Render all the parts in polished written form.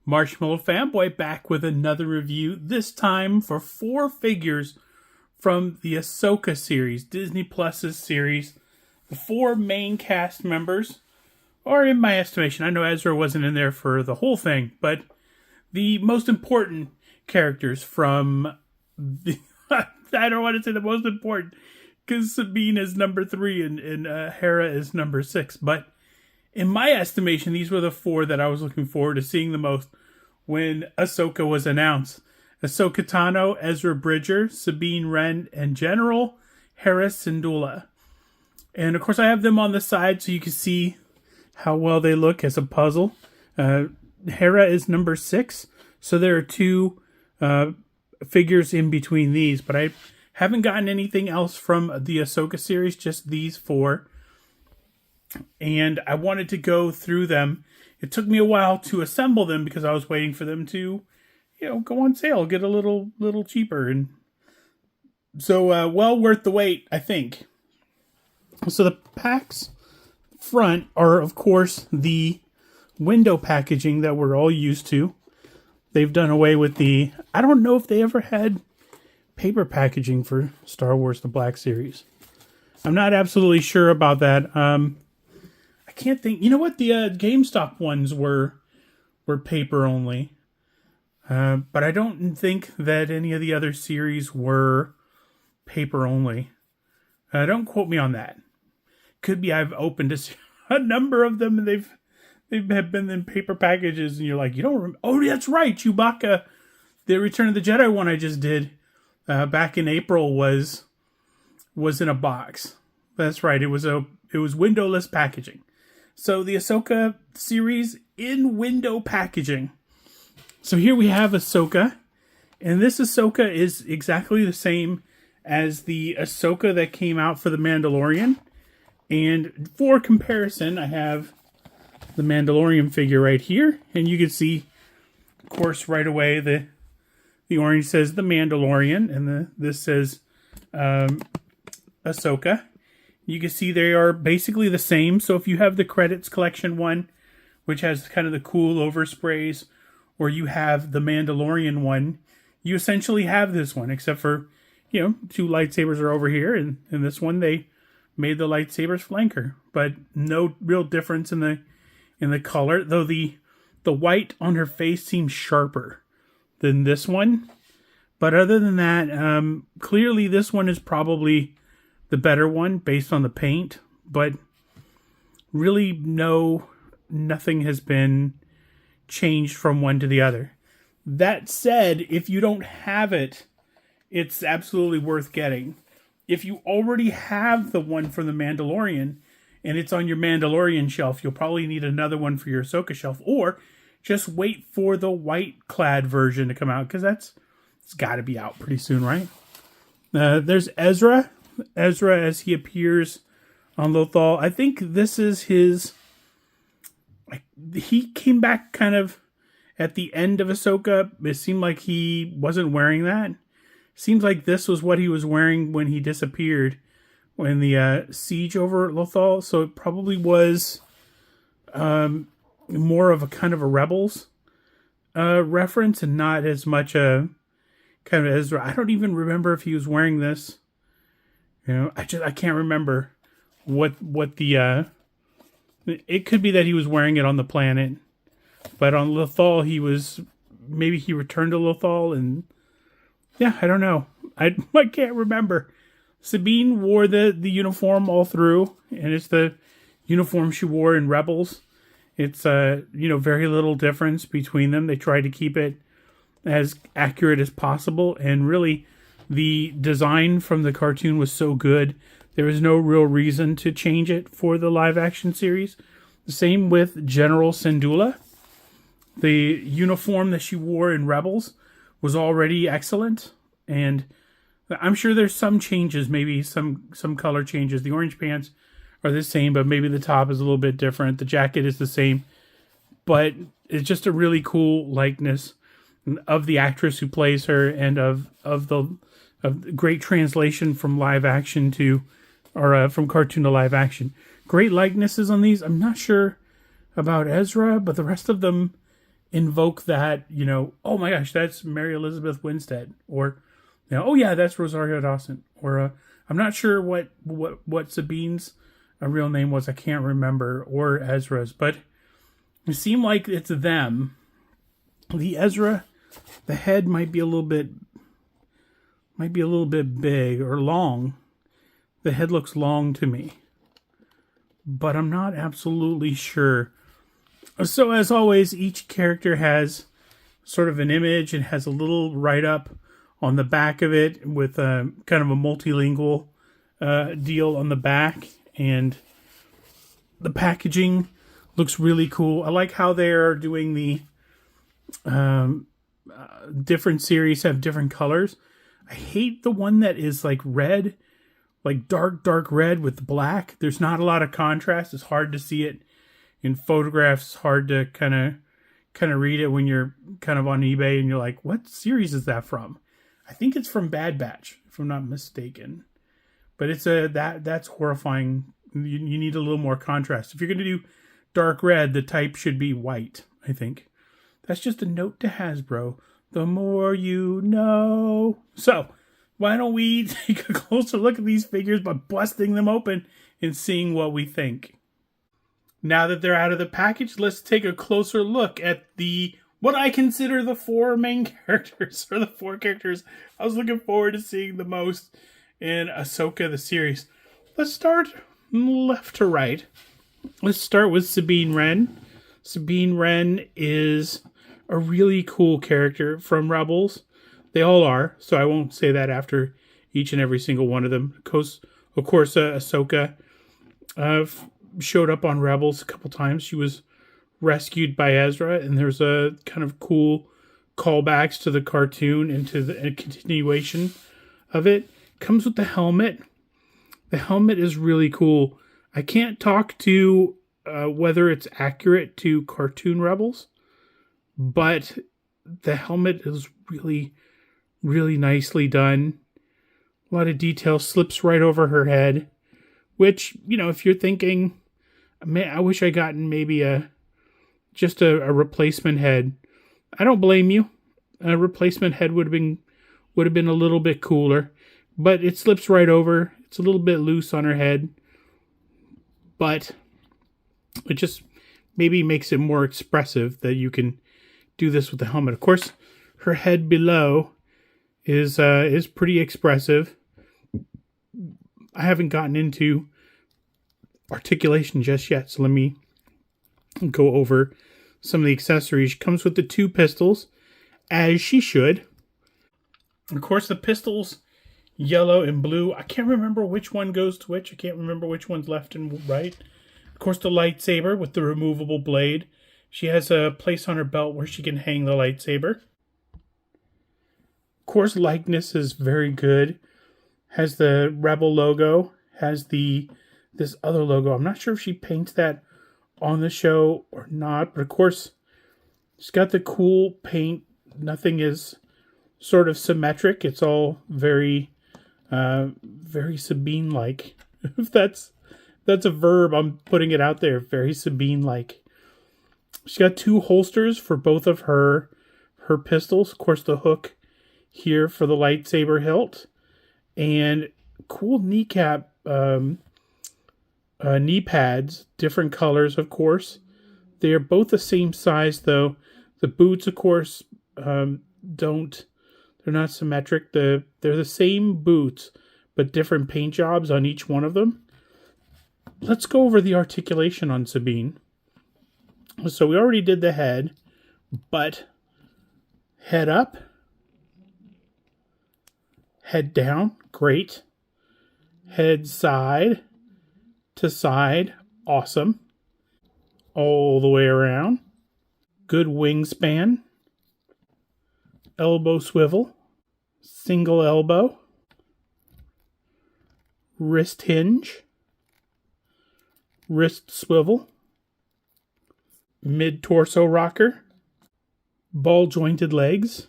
Marshmallow Fanboy back with another review, this time for 4 figures from the Ahsoka series, Disney Plus's series. The 4 main cast members, or in my estimation, I know Ezra wasn't in there for the whole thing, but the most important characters from the... I don't want to say the most important, because Sabine is number 3 and Hera is number 6, but in my estimation, these were the 4 that I was looking forward to seeing the most when Ahsoka was announced. Ahsoka Tano, Ezra Bridger, Sabine Wren, and General Hera Syndulla. And of course I have them on the side so you can see how well they look as a puzzle. Hera is number 6, so there are 2 figures in between these, but I haven't gotten anything else from the Ahsoka series, just these 4. And I wanted to go through them. It took me a while to assemble them because I was waiting for them to, go on sale, get a little cheaper. And so, well worth the wait, I think. So the packs front are, of course, the window packaging that we're all used to. They've done away with the... I don't know if they ever had paper packaging for Star Wars The Black Series. I'm not absolutely sure about that. I can't think... You know what? The GameStop ones were paper only. But I don't think that any of the other series were paper only. Don't quote me on that. Could be I've opened a number of them and they've been in paper packages, and you're like, you don't remember? Oh, that's right, Chewbacca. The Return of the Jedi one I just did back in April was in a box. That's right. It was windowless packaging. So the Ahsoka series in window packaging. So here we have Ahsoka, and this Ahsoka is exactly the same as the Ahsoka that came out for The Mandalorian. And for comparison, I have the Mandalorian figure right here, and you can see, of course, right away the orange says The Mandalorian, and this says Ahsoka. You can see they are basically the same. So if you have the Credits Collection one, which has kind of the cool oversprays, or you have the Mandalorian one, you essentially have this one, except for, 2 lightsabers are over here, and in this one they made the lightsabers flanker, but no real difference in the color, though the white on her face seems sharper than this one. But other than that, clearly this one is probably the better one based on the paint, but really nothing has been changed from one to the other. That said, if you don't have it, it's absolutely worth getting. If you already have the one from The Mandalorian and it's on your Mandalorian shelf, you'll probably need another one for your Ahsoka shelf, or just wait for the white clad version to come out, because it's got to be out pretty soon, right? There's Ezra as he appears on Lothal. I think this is his... He came back kind of at the end of Ahsoka. It seemed like he wasn't wearing that. Seems like this was what he was wearing when he disappeared when the siege over Lothal. So it probably was more of a kind of a Rebels reference, and not as much a kind of Ezra. I don't even remember if he was wearing this. I can't remember what the... It could be that he was wearing it on the planet, but on Lothal maybe he returned to Lothal, and yeah, I don't know. I can't remember. Sabine wore the uniform all through, and it's the uniform she wore in Rebels. It's very little difference between them. They tried to keep it as accurate as possible, and really the design from the cartoon was so good, there was no real reason to change it for the live action series. The same with General Syndulla. The uniform that she wore in Rebels was already excellent, and I'm sure there's some changes, maybe some color changes. The orange pants are the same, but maybe the top is a little bit different. The jacket is the same, but it's just a really cool likeness of the actress who plays her, and of great translation from live action to, or from cartoon to live action. Great likenesses on these. I'm not sure about Ezra, but the rest of them invoke that, oh my gosh, that's Mary Elizabeth Winstead, or oh yeah, that's Rosario Dawson, or I'm not sure what Sabine's real name was. I can't remember, or Ezra's, but it seemed like it's them. The Ezra, the head might be a little bit big or long. The head looks long to me, but I'm not absolutely sure. So as always, each character has sort of an image and has a little write-up on the back of it with a kind of a multilingual deal on the back, and the packaging looks really cool. I like how they are doing the different series have different colors. I hate the one that is like red, like dark red with black. There's not a lot of contrast. It's hard to see it in photographs. It's hard to kind of read it when you're kind of on eBay and you're like, what series is that from? I think it's from Bad Batch, if I'm not mistaken. But it's that's horrifying. You need a little more contrast. If you're going to do dark red, the type should be white, I think. That's just a note to Hasbro. The more you know. So, why don't we take a closer look at these figures by busting them open and seeing what we think. Now that they're out of the package, let's take a closer look at what I consider the four main characters, or the four characters I was looking forward to seeing the most in Ahsoka the series. Let's start left to right. Let's start with Sabine Wren. Sabine Wren is a really cool character from Rebels. They all are, so I won't say that after each and every single one of them. Of course, Ahsoka showed up on Rebels a couple times. She was rescued by Ezra, and there's a kind of cool callbacks to the cartoon and to a continuation of it. Comes with the helmet. The helmet is really cool. I can't talk to whether it's accurate to cartoon Rebels, but the helmet is really, really nicely done. A lot of detail, slips right over her head, which, if you're thinking, man, I wish I gotten maybe just a replacement head. I don't blame you. A replacement head would have been a little bit cooler, but it slips right over. It's a little bit loose on her head, but it just maybe makes it more expressive that you can do this with the helmet. Of course, her head below is pretty expressive. I haven't gotten into articulation just yet, so let me go over some of the accessories. She comes with the two pistols, as she should. Of course, the pistols, yellow and blue. I can't remember which one goes to which. I can't remember which one's left and right. Of course, the lightsaber with the removable blade. She has a place on her belt where she can hang the lightsaber. Of course, likeness is very good. Has the Rebel logo. Has this other logo. I'm not sure if she paints that on the show or not. But of course, she's got the cool paint. Nothing is sort of symmetric. It's all very, very Sabine-like. If that's a verb, I'm putting it out there. Very Sabine-like. She's got two holsters for both of her pistols. Of course, the hook here for the lightsaber hilt. And cool kneecap, knee pads, different colors, of course. They are both the same size, though. The boots, of course, they're not symmetric. They're the same boots, but different paint jobs on each one of them. Let's go over the articulation on Sabine. So we already did the head, but head up, head down, great. Head side to side, awesome. All the way around. Good wingspan. Elbow swivel. Single elbow. Wrist hinge. Wrist swivel. Mid-torso rocker. Ball jointed legs.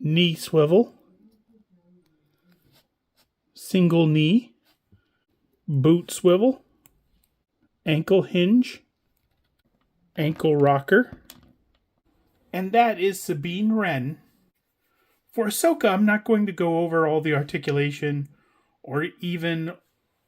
Knee swivel. Single knee. Boot swivel. Ankle hinge. ankle rocker. And that is Sabine Wren. For Ahsoka, I'm not going to go over all the articulation or even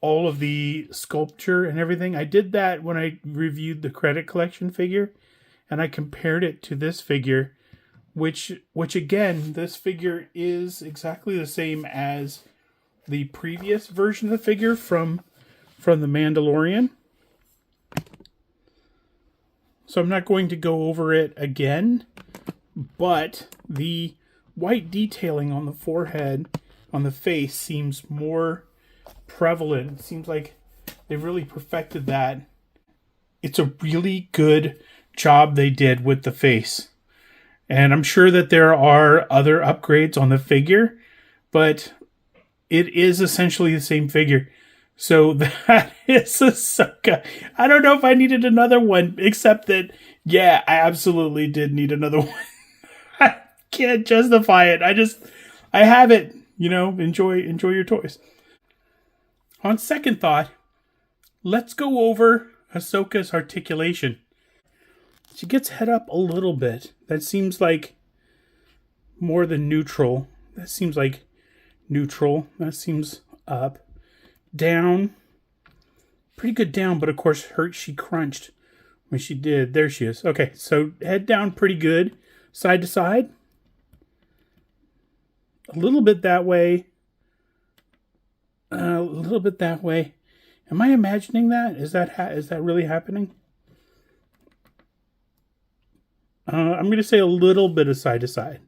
all of the sculpture and everything. I did that when I reviewed the credit collection figure, and I compared it to this figure, which again, this figure is exactly the same as the previous version of the figure from The Mandalorian. So I'm not going to go over it again, but the white detailing on the forehead, on the face, seems more prevalent. It seems like they've really perfected that. It's a really good job they did with the face. And I'm sure that there are other upgrades on the figure, but it is essentially the same figure. So that is Ahsoka. I don't know if I needed another one, except that, yeah, I absolutely did need another one. I can't justify it. I have it. You know, enjoy your toys. On second thought, let's go over Ahsoka's articulation. She gets head up a little bit. That seems like more than neutral. That seems like neutral. That seems up. Down. Pretty good down, but of course she crunched when she did. There she is. Okay, so head down pretty good. Side to side. A little bit that way. A little bit that way. Am I imagining that? Is that really happening? I'm going to say a little bit of side to side.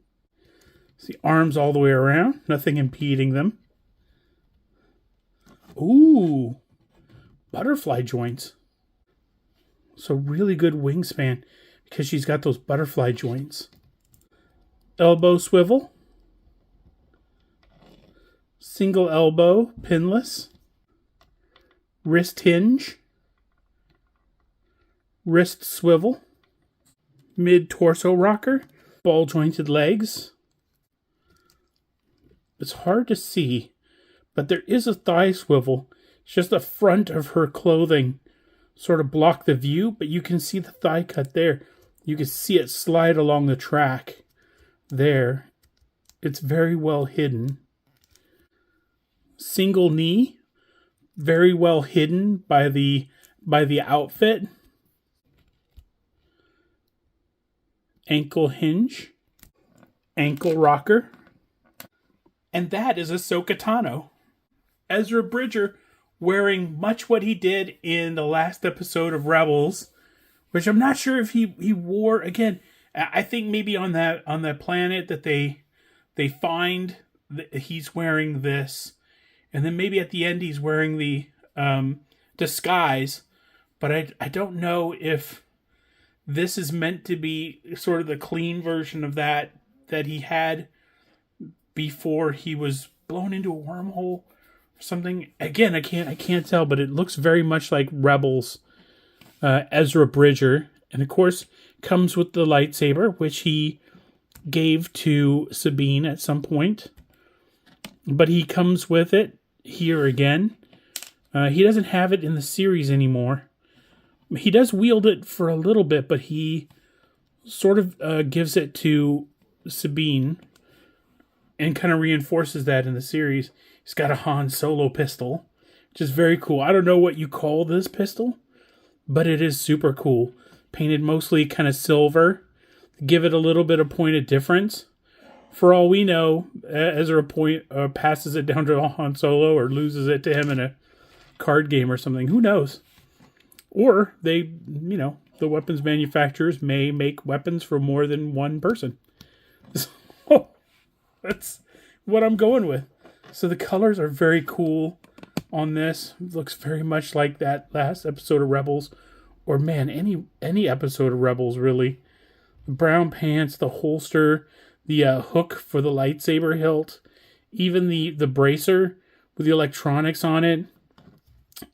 See, arms all the way around. Nothing impeding them. Ooh. Butterfly joints. So really good wingspan because she's got those butterfly joints. Elbow swivel. Single elbow, pinless. Wrist hinge. Wrist swivel. Mid-torso rocker. Ball-jointed legs. It's hard to see, but there is a thigh swivel. It's just the front of her clothing sort of block the view, but you can see the thigh cut there. You can see it slide along the track there. It's very well hidden. Single knee, very well hidden by the outfit. Ankle hinge, ankle rocker. And that is Ahsoka Tano. Ezra Bridger wearing much what he did in the last episode of Rebels, which I'm not sure if he wore again. I think maybe on that planet that they find he's wearing this, and then maybe at the end he's wearing the disguise. But I don't know if this is meant to be sort of the clean version of that he had before he was blown into a wormhole or something. Again, I can't tell, but it looks very much like Rebels Ezra Bridger, and of course comes with the lightsaber, which he gave to Sabine at some point. But he comes with it here again. He doesn't have it in the series anymore. He does wield it for a little bit, but he sort of gives it to Sabine and kind of reinforces that in the series. He's got a Han Solo pistol, which is very cool. I don't know what you call this pistol, but it is super cool. Painted mostly kind of silver. Give it a little bit of point of difference. For all we know, Ezra passes it down to Han Solo or loses it to him in a card game or something. Who knows? Or they, the weapons manufacturers may make weapons for more than one person. So that's what I'm going with. So the colors are very cool on this. It looks very much like that last episode of Rebels. Or man, any episode of Rebels really. The brown pants, the holster, the hook for the lightsaber hilt, even the bracer with the electronics on it,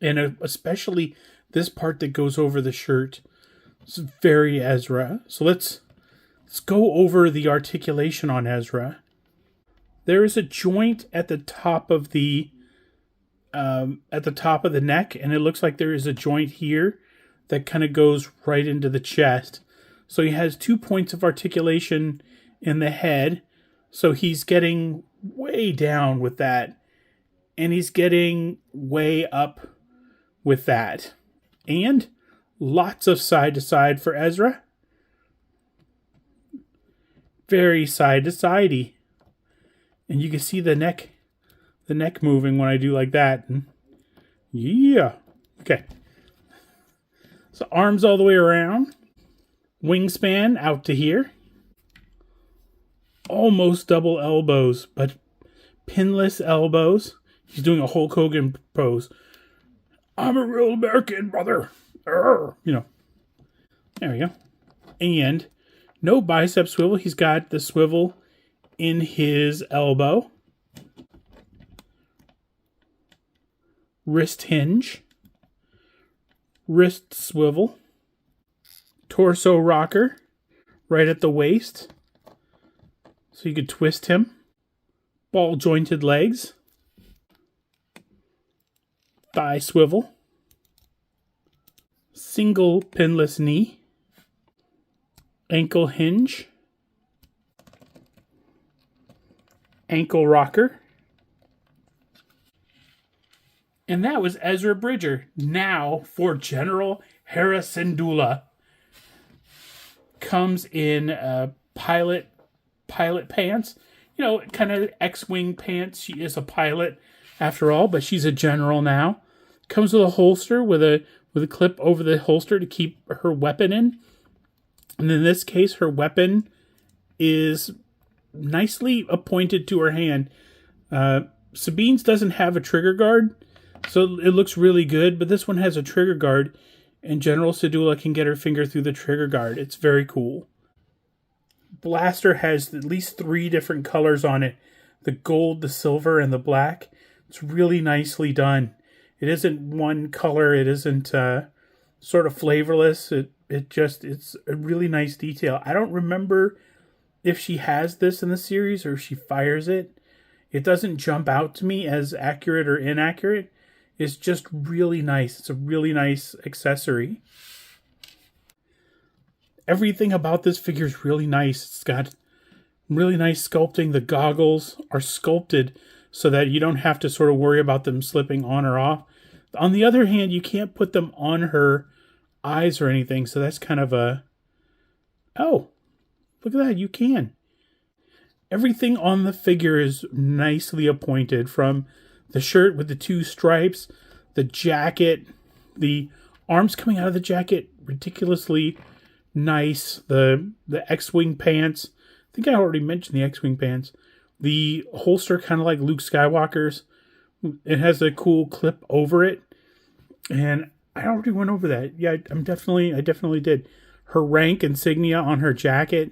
and especially this part that goes over the shirt. It's very Ezra. So let's go over the articulation on Ezra. There is a joint at the top of the neck, and it looks like there is a joint here that kind of goes right into the chest. So he has 2 points of articulation in the head. So he's getting way down with that. And he's getting way up with that. And lots of side to side for Ezra. Very side to sidey. And you can see the neck moving when I do like that. Yeah. Okay. So arms all the way around. Wingspan out to here. Almost double elbows, but pinless elbows. He's doing a Hulk Hogan pose. I'm a real American, brother. You know. There we go. And no bicep swivel. He's got the swivel in his elbow. Wrist hinge. Wrist swivel. Torso rocker right at the waist. So you could twist him. Ball jointed legs. Thigh swivel. Single pinless knee. Ankle hinge. Ankle rocker. And that was Ezra Bridger. Now for General Hera Syndulla. Comes in pilot pants. You know, kind of X-Wing pants. She is a pilot after all, but she's a general now. Comes with a holster with a clip over the holster to keep her weapon in. And in this case, her weapon is nicely appointed to her hand. Sabine's doesn't have a trigger guard, so it looks really good, but this one has a trigger guard, and General Syndulla can get her finger through the trigger guard. It's very cool. Blaster has at least 3 different colors on it. The gold, the silver, and the black. It's really nicely done. It isn't one color. It isn't sort of flavorless. It's a really nice detail. I don't remember if she has this in the series or if she fires it. It doesn't jump out to me as accurate or inaccurate. It's just really nice. It's a really nice accessory. Everything about this figure is really nice. It's got really nice sculpting. The goggles are sculpted so that you don't have to sort of worry about them slipping on or off. On the other hand, you can't put them on her eyes or anything, so that's kind of a... Oh, look at that, you can. Everything on the figure is nicely appointed, from the shirt with the 2 stripes, the jacket, the arms coming out of the jacket, ridiculously nice. The X-Wing pants. I think I already mentioned the X-Wing pants. The holster kind of like Luke Skywalker's. It has a cool clip over it. And I already went over that. Yeah, I definitely did. Her rank insignia on her jacket.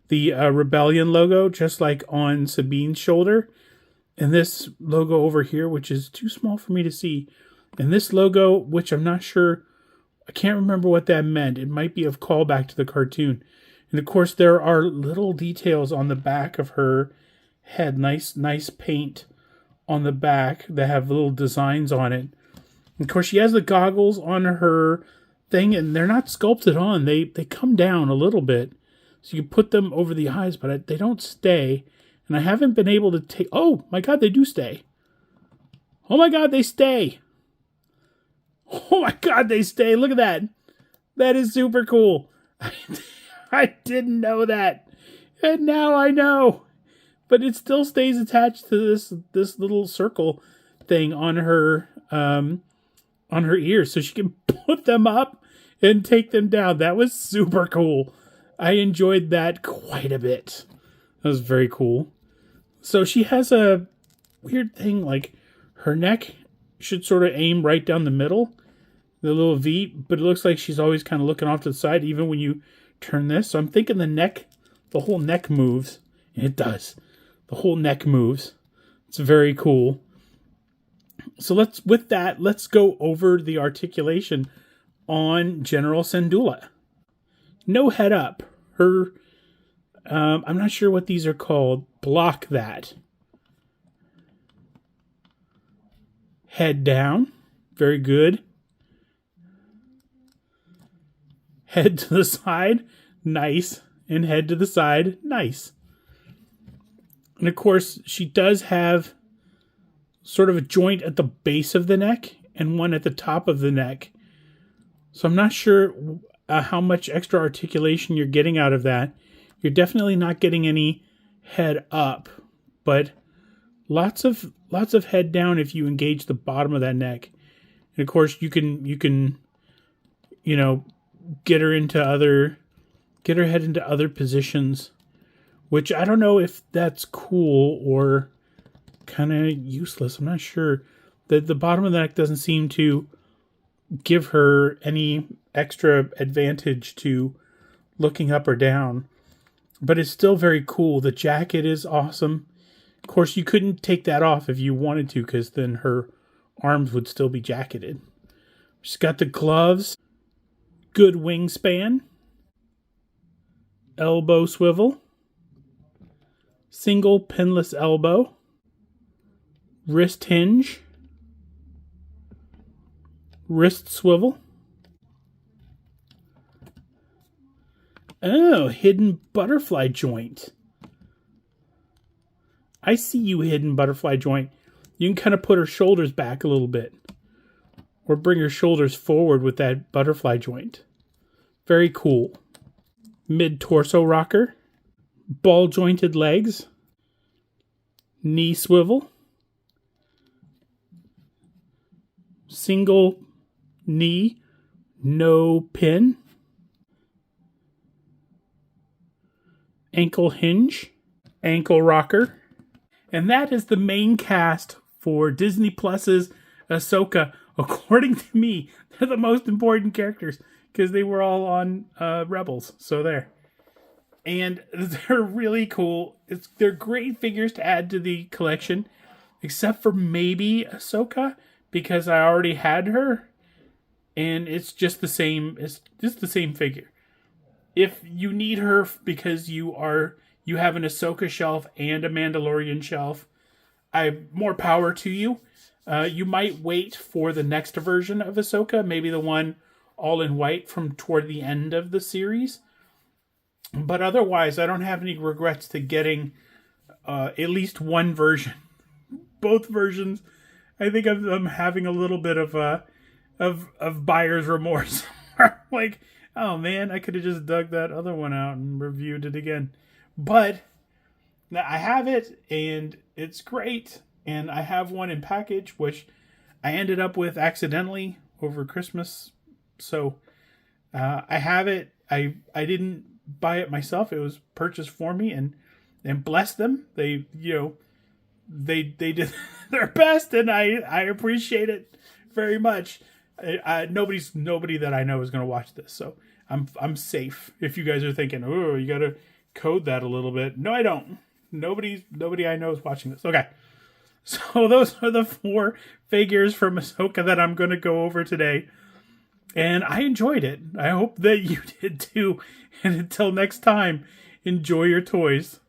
The Rebellion logo, just like on Sabine's shoulder. And this logo over here, which is too small for me to see. And this logo, which I'm not sure, I can't remember what that meant. It might be a callback to the cartoon. And of course, there are little details on the back of her head. Nice paint on the back that have little designs on it. And of course, she has the goggles on her thing, and they're not sculpted on. They come down a little bit. So you can put them over the eyes, but they don't stay. And I haven't been able to take... Oh, my God, they do stay. Oh, my God, they stay. Oh, my God, they stay. Look at that. That is super cool. I didn't know that. And now I know. But it still stays attached to this little circle thing on her ears. So she can put them up and take them down. That was super cool. I enjoyed that quite a bit. That was very cool. So she has a weird thing, like her neck should sort of aim right down the middle, the little V, but it looks like she's always kind of looking off to the side, even when you turn this. So I'm thinking the whole neck moves, and it does. The whole neck moves. It's very cool. So let's go over the articulation on General Syndulla. No head up. Her, I'm not sure what these are called. Block that. Head down. Very good. Head to the side, nice. And head to the side, nice. And of course, she does have sort of a joint at the base of the neck and one at the top of the neck. So I'm not sure how much extra articulation you're getting out of that. You're definitely not getting any head up, but lots of head down if you engage the bottom of that neck. And of course, you can get her head into other positions, which I don't know if that's cool or kind of useless. I'm not sure. The bottom of the neck doesn't seem to give her any extra advantage to looking up or down, but it's still very cool. The jacket is awesome. Of course, you couldn't take that off if you wanted to, because then her arms would still be jacketed. She's got the gloves, good wingspan, elbow swivel, single pinless elbow, wrist hinge, wrist swivel. Oh, hidden butterfly joint. I see you, hidden butterfly joint. You can kind of put her shoulders back a little bit, or bring her shoulders forward with that butterfly joint. Very cool. Mid-torso rocker, ball-jointed legs, knee swivel, single knee, no pin, ankle hinge, ankle rocker. And that is the main cast for Disney Plus's Ahsoka. According to me, they're the most important characters because they were all on Rebels. So there. And they're really cool. They're great figures to add to the collection, except for maybe Ahsoka, because I already had her, and it's just the same. It's just the same figure. If you need her because you have an Ahsoka shelf and a Mandalorian shelf, more power to you. You might wait for the next version of Ahsoka, maybe the one all in white from toward the end of the series. But otherwise, I don't have any regrets to getting at least one version. Both versions, I think I'm having a little bit of buyer's remorse. Like, oh man, I could have just dug that other one out and reviewed it again. But I have it, and it's great. And I have one in package, which I ended up with accidentally over Christmas. So I have it. I didn't buy it myself. It was purchased for me, and bless them. They did their best, and I appreciate it very much. Nobody that I know is going to watch this, so I'm safe. If you guys are thinking, oh, you got to code that a little bit. No, I don't. Nobody I know is watching this. Okay. So those are the 4 figures from Ahsoka that I'm going to go over today. And I enjoyed it. I hope that you did too. And until next time, enjoy your toys.